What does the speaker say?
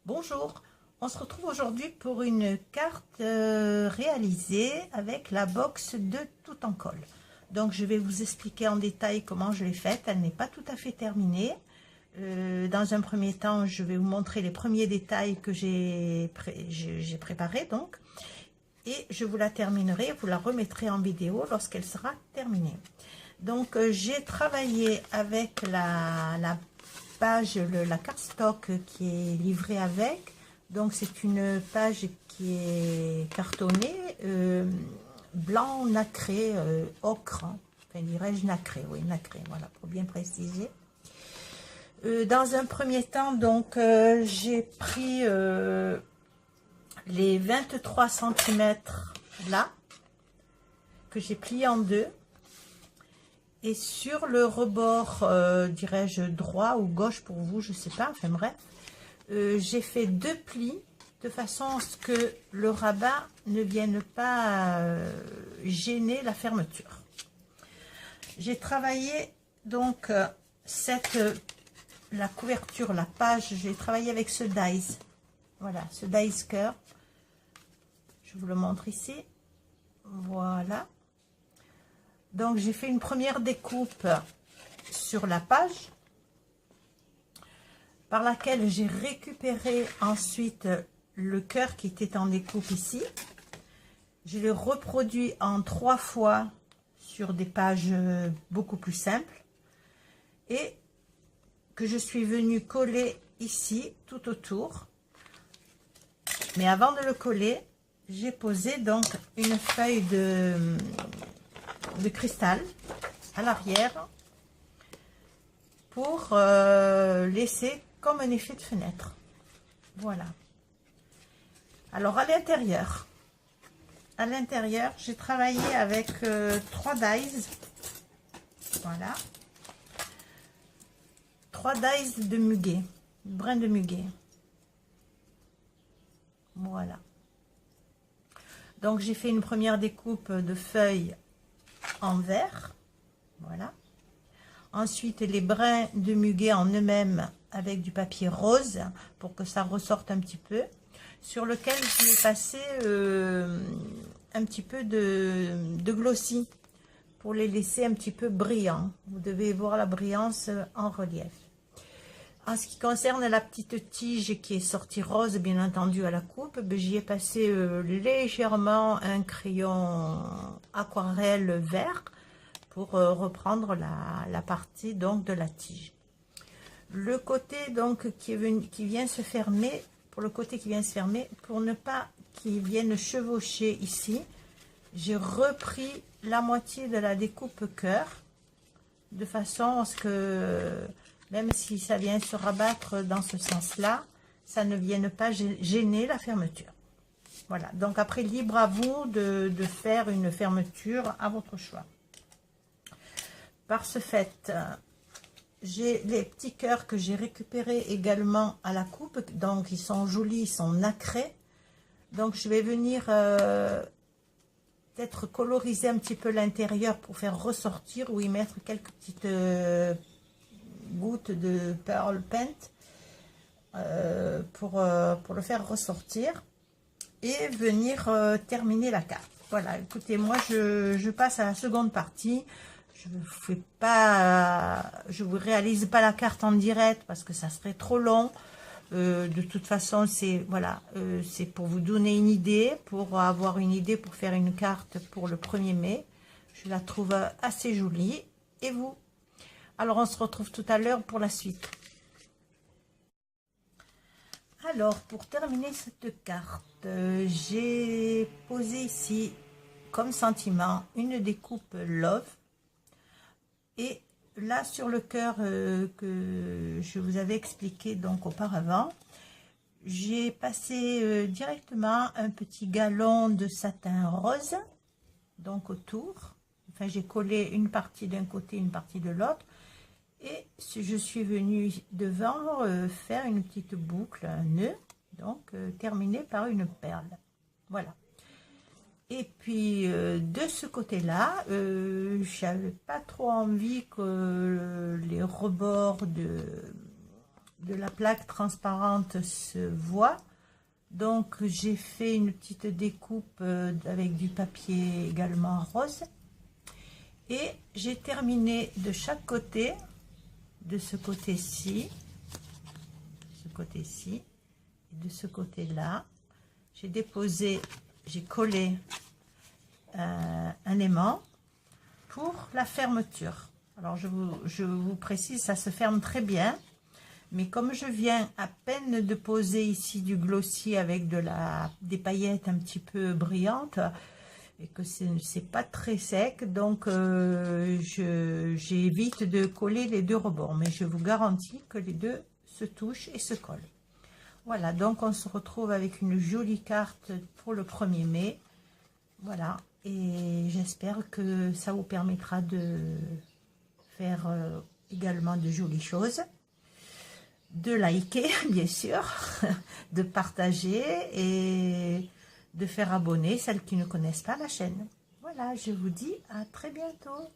Bonjour, on se retrouve aujourd'hui pour une carte réalisée avec la box de Tout en colle. Donc je vais vous expliquer en détail comment je l'ai faite, elle n'est pas tout à fait terminée. Dans un premier temps, je vais vous montrer les premiers détails que j'ai préparés donc. Et je vous la terminerai, vous la remettrez en vidéo lorsqu'elle sera terminée. Donc j'ai travaillé avec la page, la carte stock qui est livrée avec. Donc c'est une page qui est cartonnée, blanc nacré, ocre, enfin dirais-je nacré, oui nacré, voilà pour bien préciser. Dans un premier temps, donc j'ai pris les 23 cm là, que j'ai plié en deux. Et sur le rebord, dirais-je droit ou gauche pour vous, je sais pas, enfin bref, j'ai fait deux plis de façon à ce que le rabat ne vienne pas gêner la fermeture. J'ai travaillé donc la couverture, la page, j'ai travaillé avec ce dies. Voilà, ce dies curve. Je vous le montre ici. Voilà. Donc j'ai fait une première découpe sur la page, par laquelle j'ai récupéré ensuite le cœur qui était en découpe ici. Je l'ai reproduit en 3 fois sur des pages beaucoup plus simples et que je suis venue coller ici tout autour. Mais avant de le coller, j'ai posé donc une feuille de cristal à l'arrière pour laisser comme un effet de fenêtre. Voilà. Alors à l'intérieur j'ai travaillé avec 3 dies. Voilà, 3 dies de muguet, brin de muguet. Voilà. Donc j'ai fait une première découpe de feuilles en vert, voilà. Ensuite les brins de muguet en eux-mêmes avec du papier rose pour que ça ressorte un petit peu, sur lequel j'ai passé un petit peu de glossy pour les laisser un petit peu brillants. Vous devez voir la brillance en relief. En ce qui concerne la petite tige qui est sortie rose, bien entendu, à la coupe, j'y ai passé légèrement un crayon aquarelle vert pour reprendre la partie donc de la tige. Le côté donc qui vient se fermer, pour le côté qui vient se fermer, pour ne pas qu'il vienne chevaucher ici, j'ai repris la moitié de la découpe cœur, de façon à ce que même si ça vient se rabattre dans ce sens-là, ça ne vienne pas gêner la fermeture. Voilà, donc après, libre à vous de faire une fermeture à votre choix. Par ce fait, j'ai les petits cœurs que j'ai récupérés également à la coupe. Donc, ils sont jolis, ils sont nacrés. Donc, je vais venir peut-être coloriser un petit peu l'intérieur pour faire ressortir ou y mettre quelques petites gouttes de pearl paint pour le faire ressortir et venir terminer la carte. Voilà, écoutez, moi je passe à la seconde partie. Je vous réalise pas la carte en direct parce que ça serait trop long. De toute façon, c'est voilà, c'est pour vous donner une idée, pour avoir une idée pour faire une carte pour le 1er mai. Je la trouve assez jolie. Et vous? Alors, on se retrouve tout à l'heure pour la suite. Alors, pour terminer cette carte, j'ai posé ici, comme sentiment, une découpe Love. Et là, sur le cœur que je vous avais expliqué donc auparavant, j'ai passé directement un petit galon de satin rose, donc autour. Enfin, j'ai collé une partie d'un côté, une partie de l'autre. Et je suis venue devant faire une petite boucle, un nœud, donc terminé par une perle. Voilà. Et puis de ce côté-là, j'avais pas trop envie que les rebords de la plaque transparente se voit. Donc j'ai fait une petite découpe avec du papier également rose. Et j'ai terminé de chaque côté, de ce côté-ci, et de ce côté-là. J'ai déposé, j'ai collé un aimant pour la fermeture. Alors je vous précise, ça se ferme très bien. Mais comme je viens à peine de poser ici du glossy avec des paillettes un petit peu brillantes, et que c'est pas très sec, donc j'évite de coller les deux rebords. Mais je vous garantis que les deux se touchent et se collent. Voilà, donc on se retrouve avec une jolie carte pour le 1er mai. Voilà, et j'espère que ça vous permettra de faire également de jolies choses. De liker, bien sûr, de partager et de faire abonner celles qui ne connaissent pas la chaîne. Voilà, je vous dis à très bientôt.